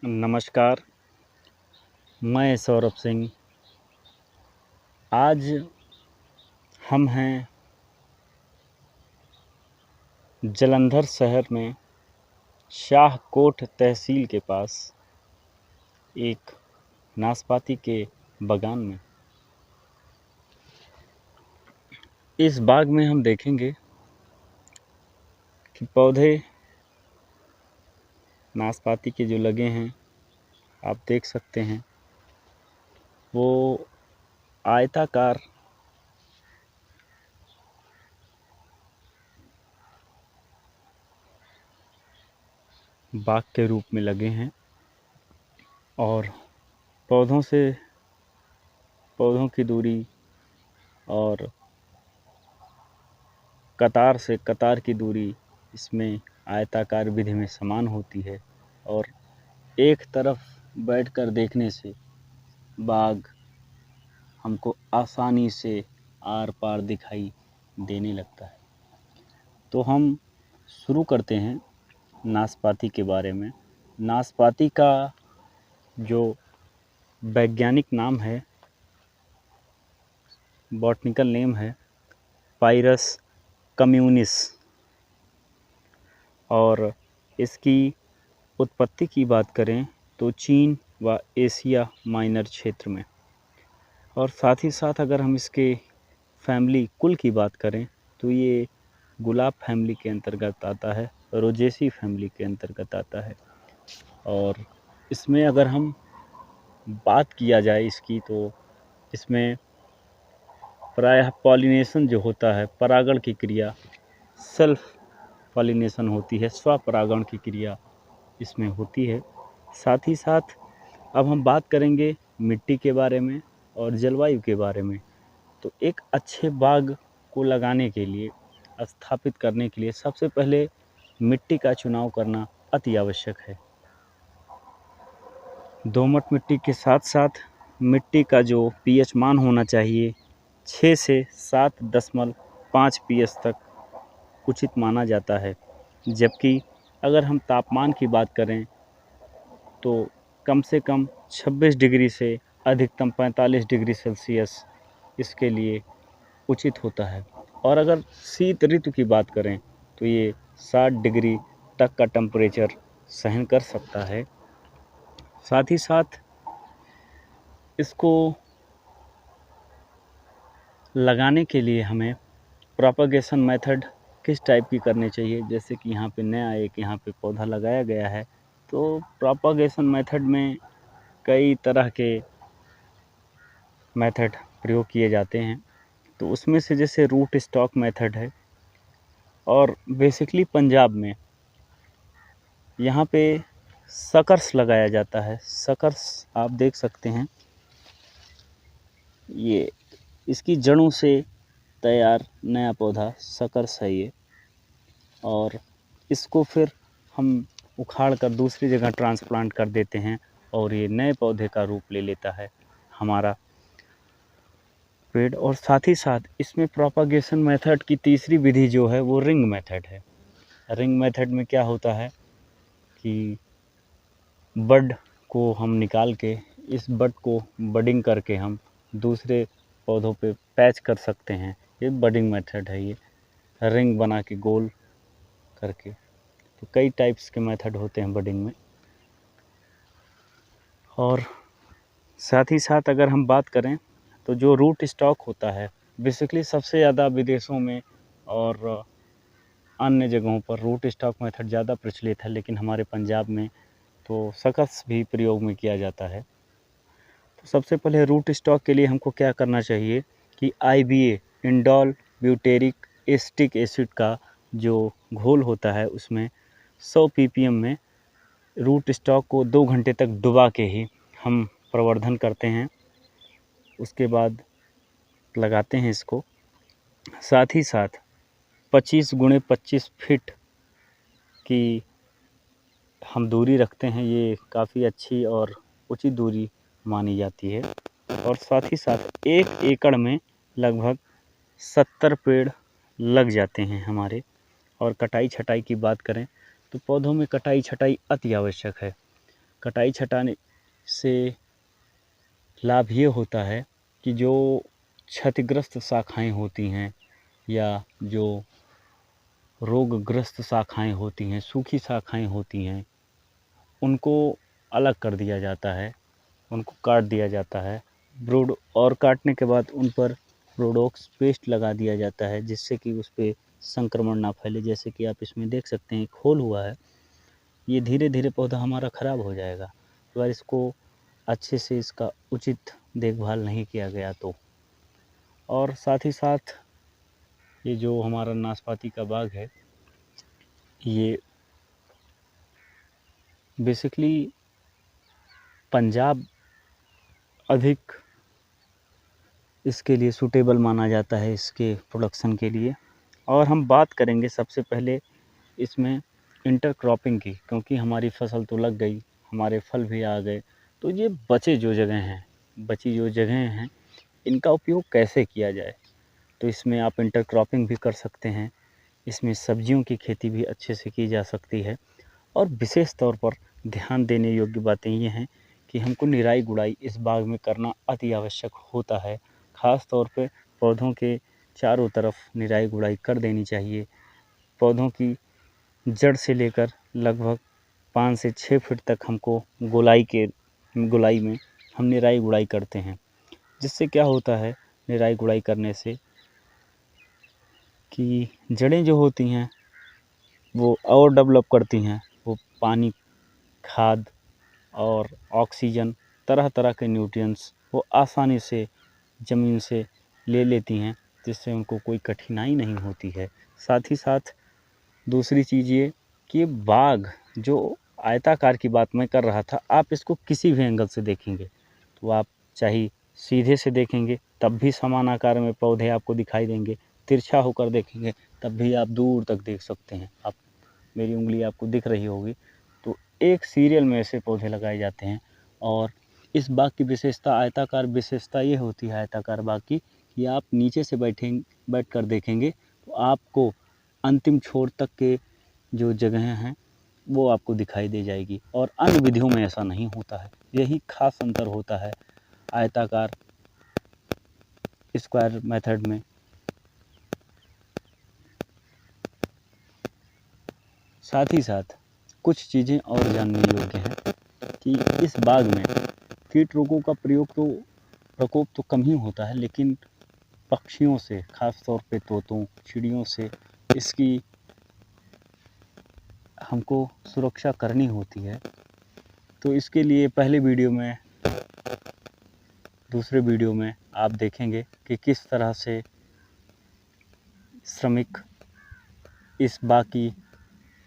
नमस्कार। मैं सौरभ सिंह। आज हम हैं जालंधर शहर में शाहकोट तहसील के पास एक नाशपाती के बागान में। इस बाग में हम देखेंगे कि पौधे नाशपाती के जो लगे हैं, आप देख सकते हैं, वो आयताकार बाग के रूप में लगे हैं और पौधों की दूरी और कतार से कतार की दूरी इसमें आयताकार विधि में समान होती है और एक तरफ बैठकर देखने से बाग हमको आसानी से आर पार दिखाई देने लगता है। तो हम शुरू करते हैं नाशपाती के बारे में। नाशपाती का जो वैज्ञानिक नाम है, बॉटनिकल नेम है पायरस कम्युनिस, और इसकी उत्पत्ति की बात करें तो चीन व एशिया माइनर क्षेत्र में। और साथ ही साथ अगर हम इसके फैमिली कुल की बात करें तो ये गुलाब फैमिली के अंतर्गत आता है, रोजेसी फैमिली के अंतर्गत आता है। और इसमें अगर हम बात किया जाए इसकी, तो इसमें प्रायः पॉलिनेशन जो होता है, परागण की क्रिया, सेल्फ पॉलिनेशन होती है, स्वपरागण की क्रिया इसमें होती है। साथ ही साथ अब हम बात करेंगे मिट्टी के बारे में और जलवायु के बारे में। तो एक अच्छे बाग को लगाने के लिए, स्थापित करने के लिए सबसे पहले मिट्टी का चुनाव करना अति आवश्यक है। दोमट मिट्टी के साथ साथ मिट्टी का जो पीएच मान होना चाहिए 6 से 7.5 पीएच तक उचित माना जाता है। जबकि अगर हम तापमान की बात करें तो कम से कम 26 डिग्री से अधिकतम 45 डिग्री सेल्सियस इसके लिए उचित होता है। और अगर शीत ऋतु की बात करें तो ये 60 डिग्री तक का टेम्परेचर सहन कर सकता है। साथ ही साथ इसको लगाने के लिए हमें प्रोपगेशन मेथड किस टाइप की करनी चाहिए। जैसे कि यहाँ पे नया एक यहाँ पे पौधा लगाया गया है, तो प्रोपगेशन मेथड में कई तरह के मेथड प्रयोग किए जाते हैं। तो उसमें से जैसे रूट स्टॉक मेथड है, और बेसिकली पंजाब में यहाँ पे सकर्स लगाया जाता है। सकर्स आप देख सकते हैं, ये इसकी जड़ों से तैयार नया पौधा सकर्स है ये, और इसको फिर हम उखाड़ कर दूसरी जगह ट्रांसप्लांट कर देते हैं और ये नए पौधे का रूप ले लेता है हमारा पेड़। और साथ ही साथ इसमें प्रोपगेशन मेथड की तीसरी विधि जो है वो रिंग मेथड है। रिंग मेथड में क्या होता है कि बड को हम निकाल के, इस बड को बडिंग करके हम दूसरे पौधों पे पैच कर सकते हैं। ये बडिंग मेथड है, ये रिंग बना के गोल करके। तो कई टाइप्स के मेथड होते हैं बडिंग में। और साथ ही साथ अगर हम बात करें तो जो रूट स्टॉक होता है, बेसिकली सबसे ज़्यादा विदेशों में और अन्य जगहों पर रूट स्टॉक मेथड ज़्यादा प्रचलित है, लेकिन हमारे पंजाब में तो सकस भी प्रयोग में किया जाता है। तो सबसे पहले रूट स्टॉक के लिए हमको क्या करना चाहिए कि IBA, indole butyric acetic acid का जो घोल होता है उसमें 100 ppm में रूट स्टॉक को 2 घंटे तक डुबा के ही हम प्रवर्धन करते हैं। उसके बाद लगाते हैं इसको। साथ ही साथ 25 गुणे 25 फीट की हम दूरी रखते हैं। ये काफ़ी अच्छी और उचित दूरी मानी जाती है। और साथ ही साथ 1 एकड़ में लगभग 70 पेड़ लग जाते हैं हमारे। और कटाई छटाई की बात करें तो पौधों में कटाई छटाई अति आवश्यक है। कटाई छटाने से लाभ ये होता है कि जो क्षतिग्रस्त शाखाएं होती हैं या जो रोगग्रस्त शाखाएं होती हैं, सूखी शाखाएं होती हैं, उनको अलग कर दिया जाता है, उनको काट दिया जाता है। और काटने के बाद उन पर प्रोडोक्स पेस्ट लगा दिया जाता है, जिससे कि उस पे संक्रमण ना फैले। जैसे कि आप इसमें देख सकते हैं, खोल हुआ है, ये धीरे धीरे पौधा हमारा ख़राब हो जाएगा अगर इसको अच्छे से इसका उचित देखभाल नहीं किया गया तो। और साथ ही साथ ये जो हमारा नाशपाती का बाग है, ये बेसिकली पंजाब अधिक इसके लिए सूटेबल माना जाता है, इसके प्रोडक्शन के लिए। और हम बात करेंगे सबसे पहले इसमें इंटरक्रॉपिंग की, क्योंकि हमारी फसल तो लग गई, हमारे फल भी आ गए, तो ये बची जो जगहें हैं इनका उपयोग कैसे किया जाए। तो इसमें आप इंटरक्रॉपिंग भी कर सकते हैं, इसमें सब्जियों की खेती भी अच्छे से की जा सकती है। और विशेष तौर पर ध्यान देने योग्य बातें ये हैं कि हमको निराई गुड़ाई इस बाग में करना अति आवश्यक होता है। ख़ास तौर पे पौधों के चारों तरफ निराई गुड़ाई कर देनी चाहिए। पौधों की जड़ से लेकर लगभग 5 से 6 फीट तक हमको गोलाई में हम निराई गुड़ाई करते हैं, जिससे क्या होता है निराई गुड़ाई करने से कि जड़ें जो होती हैं वो और डेवलप करती हैं, वो पानी, खाद और ऑक्सीजन, तरह तरह के न्यूट्रिएंट्स वो आसानी से ज़मीन से ले लेती हैं, जिससे उनको कोई कठिनाई नहीं होती है। साथ ही साथ दूसरी चीज़ ये कि बाग जो आयताकार की बात मैं कर रहा था, आप इसको किसी भी एंगल से देखेंगे तो आप चाहे सीधे से देखेंगे तब भी समान आकार में पौधे आपको दिखाई देंगे, तिरछा होकर देखेंगे तब भी आप दूर तक देख सकते हैं। आप मेरी उंगली आपको दिख रही होगी, तो एक सीरियल में ऐसे पौधे लगाए जाते हैं। और इस बाग की विशेषता, आयताकार विशेषता ये होती है आयताकार बाग की, कि आप नीचे से बैठ कर देखेंगे तो आपको अंतिम छोर तक के जो जगहें हैं वो आपको दिखाई दे जाएगी। और अन्य विधियों में ऐसा नहीं होता है, यही खास अंतर होता है आयताकार स्क्वायर मेथड में। साथ ही साथ कुछ चीज़ें और जानने योग्य हैं कि इस बाग में कीट रोगों का प्रकोप तो कम ही होता है, लेकिन पक्षियों से, ख़ास तौर पे तोतों, चिड़ियों से इसकी हमको सुरक्षा करनी होती है। तो इसके लिए दूसरे वीडियो में आप देखेंगे कि किस तरह से श्रमिक इस बाग की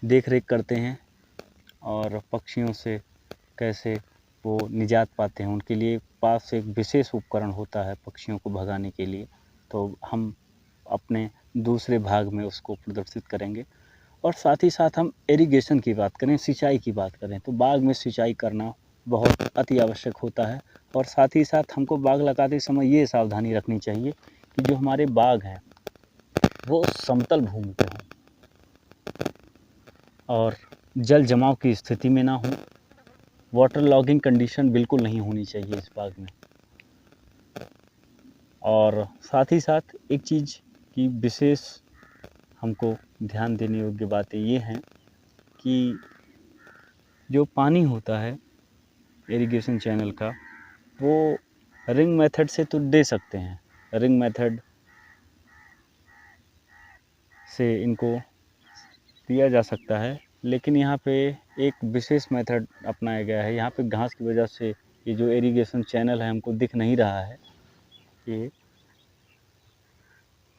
देख रेख करते हैं और पक्षियों से कैसे वो निजात पाते हैं। उनके लिए पास एक विशेष उपकरण होता है पक्षियों को भगाने के लिए, तो हम अपने दूसरे भाग में उसको प्रदर्शित करेंगे। और साथ ही साथ हम इरिगेशन की बात करें, सिंचाई की बात करें, तो बाग में सिंचाई करना बहुत अति आवश्यक होता है। और साथ ही साथ हमको बाग लगाते समय ये सावधानी रखनी चाहिए कि जो हमारे बाग हैं वो समतल भूमि पे हों और जल जमाव की स्थिति में ना हो। वाटर लॉगिंग कंडीशन बिल्कुल नहीं होनी चाहिए इस बाग में। और साथ ही साथ एक चीज़ की विशेष हमको ध्यान देने योग्य बातें ये हैं कि जो पानी होता है इरिगेशन चैनल का, वो रिंग मेथड से तो दे सकते हैं, रिंग मेथड से इनको दिया जा सकता है, लेकिन यहाँ पे एक विशेष मेथड अपनाया गया है। यहाँ पे घास की वजह से ये जो इरिगेशन चैनल है हमको दिख नहीं रहा है ये,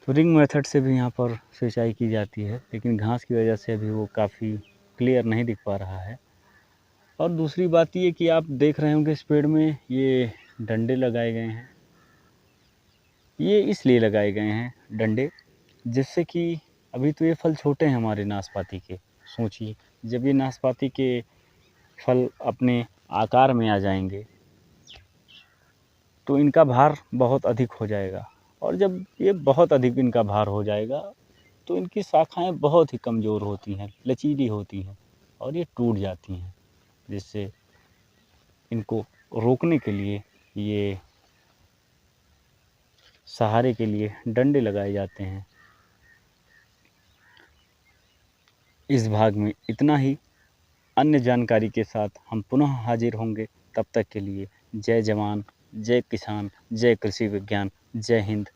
तो रिंग मेथड से भी यहाँ पर सिंचाई की जाती है, लेकिन घास की वजह से अभी वो काफ़ी क्लियर नहीं दिख पा रहा है। और दूसरी बात ये कि आप देख रहे होंगे इस पेड़ में ये डंडे लगाए गए हैं, ये इसलिए लगाए गए हैं डंडे, जिससे कि अभी तो ये फल छोटे हैं हमारे नाशपाती के। सोचिए जब ये नाशपाती के फल अपने आकार में आ जाएंगे तो इनका भार बहुत अधिक हो जाएगा, और जब ये बहुत अधिक इनका भार हो जाएगा तो इनकी शाखाएं बहुत ही कमज़ोर होती हैं, लचीली होती हैं और ये टूट जाती हैं, जिससे इनको रोकने के लिए ये सहारे के लिए डंडे लगाए जाते हैं। इस भाग में इतना ही। अन्य जानकारी के साथ हम पुनः हाजिर होंगे। तब तक के लिए जय जवान, जय किसान, जय कृषि विज्ञान, जय हिंद।